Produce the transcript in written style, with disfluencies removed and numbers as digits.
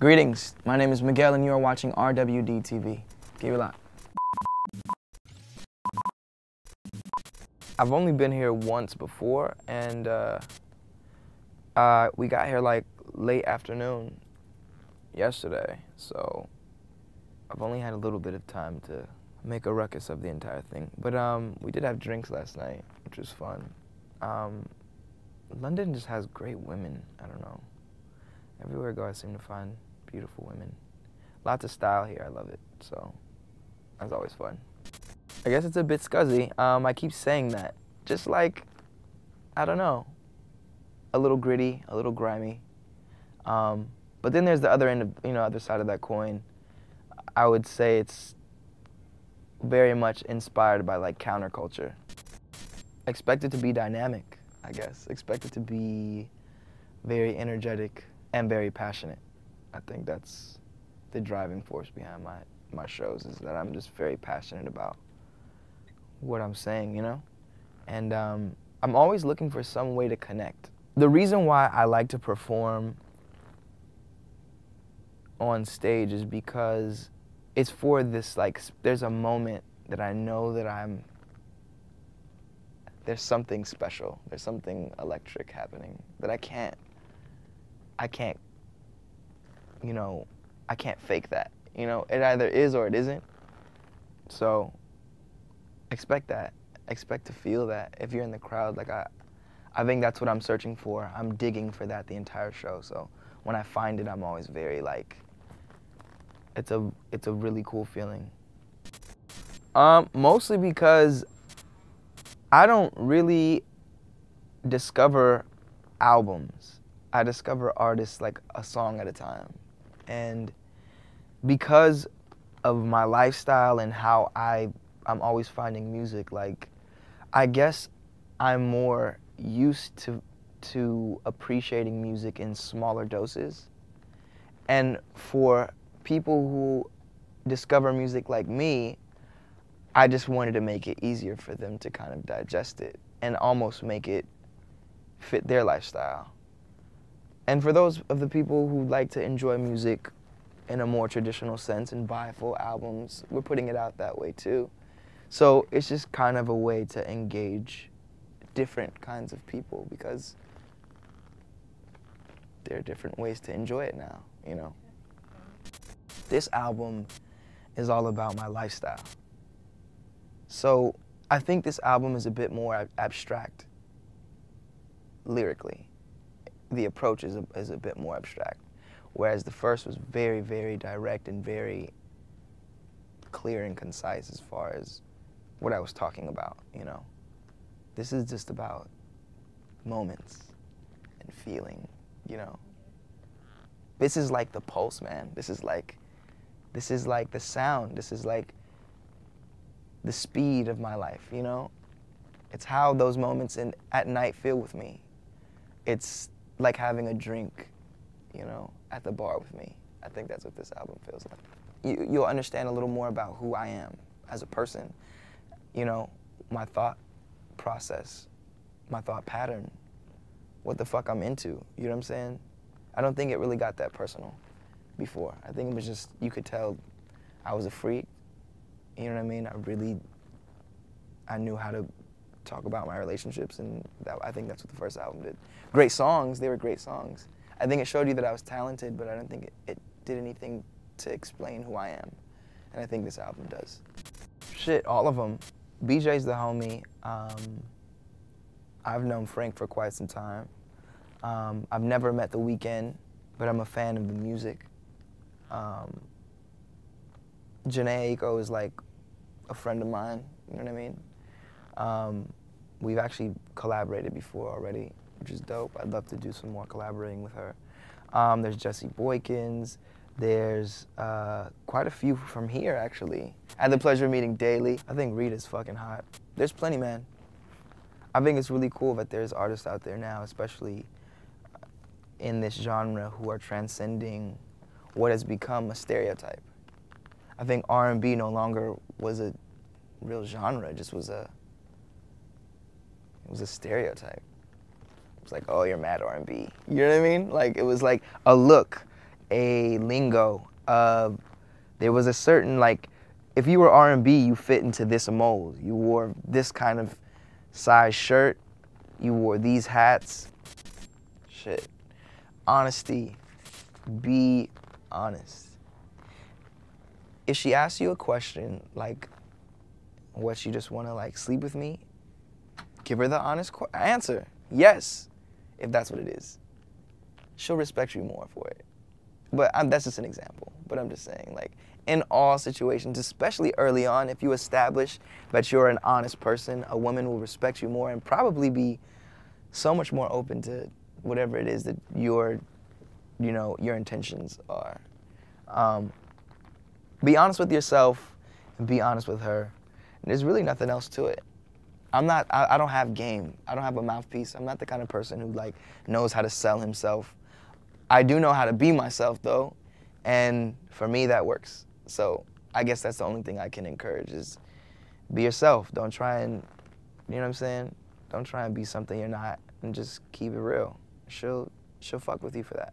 Greetings, my name is Miguel and you are watching RWD TV. Keep it locked. I've only been here once before, and we got here like late afternoon yesterday, so I've only had a little bit of time to make a ruckus of the entire thing. But we did have drinks last night, which was fun. London just has great women, I don't know. Everywhere I go I seem to find beautiful women. Lots of style here, I love it, so that's always fun. I guess it's a bit scuzzy. I keep saying that. Just like, I don't know, a little gritty, a little grimy. But then there's the other end of, other side of that coin. I would say it's very much inspired by like counterculture. Expect it to be dynamic, I guess. Expect it to be very energetic and very passionate. I think that's the driving force behind my shows, is that I'm just very passionate about what I'm saying, And I'm always looking for some way to connect. The reason why I like to perform on stage is because it's for this, like, there's a moment that I know that there's something special, there's something electric happening that I can't fake that, It either is or it isn't. So expect that. Expect to feel that if you're in the crowd. Like I think that's what I'm searching for. I'm digging for that the entire show. So when I find it, I'm always very like, it's a really cool feeling. Mostly because I don't really discover albums. I discover artists like a song at a time. And because of my lifestyle and how I'm always finding music, like, I guess I'm more used to appreciating music in smaller doses. And for people who discover music like me, I just wanted to make it easier for them to kind of digest it and almost make it fit their lifestyle. And for those of the people who like to enjoy music in a more traditional sense and buy full albums, we're putting it out that way too. So it's just kind of a way to engage different kinds of people, because there are different ways to enjoy it now, This album is all about my lifestyle. So I think this album is a bit more abstract lyrically. The approach is a bit more abstract, whereas the first was very, very direct and very clear and concise as far as what I was talking about, This is just about moments and feeling, This is like the pulse, man. This is like the sound. This is like the speed of my life, It's how those moments at night feel with me. It's like having a drink, at the bar with me. I think that's what this album feels like. You'll understand a little more about who I am as a person, my thought process, my thought pattern, what the fuck I'm into, you know what I'm saying? I don't think it really got that personal before. I think it was just, you could tell I was a freak, you know what I mean? I knew how to talk about my relationships, and I think that's what the first album did. Great songs, they were great songs. I think it showed you that I was talented, but I don't think it did anything to explain who I am. And I think this album does. Shit, all of them. BJ's the homie. I've known Frank for quite some time. I've never met The Weeknd, but I'm a fan of the music. Janae Aiko is like a friend of mine, you know what I mean? We've actually collaborated before already, which is dope. I'd love to do some more collaborating with her. There's Jesse Boykins. There's quite a few from here, actually. I had the pleasure of meeting Daly. I think Rita's fucking hot. There's plenty, man. I think it's really cool that there's artists out there now, especially in this genre, who are transcending what has become a stereotype. I think R&B no longer was a real genre, it just was a stereotype. It was like, oh, you're mad R&B. You know what I mean? Like, it was like a look, a lingo of, there was a certain, like, if you were R&B, you fit into this mold. You wore this kind of size shirt, you wore these hats. Shit. Honesty. Be honest. If she asks you a question like, what, you just want to like sleep with me? Give her the honest answer. Yes, if that's what it is. She'll respect you more for it. But that's just an example. But I'm just saying, like, in all situations, especially early on, if you establish that you're an honest person, a woman will respect you more and probably be so much more open to whatever it is that your intentions are. Be honest with yourself and be honest with her. And there's really nothing else to it. I don't have game. I don't have a mouthpiece. I'm not the kind of person who like knows how to sell himself. I do know how to be myself though, and for me that works. So I guess that's the only thing I can encourage is be yourself. Don't try and, you know what I'm saying? Don't try and be something you're not, and just keep it real. She'll fuck with you for that.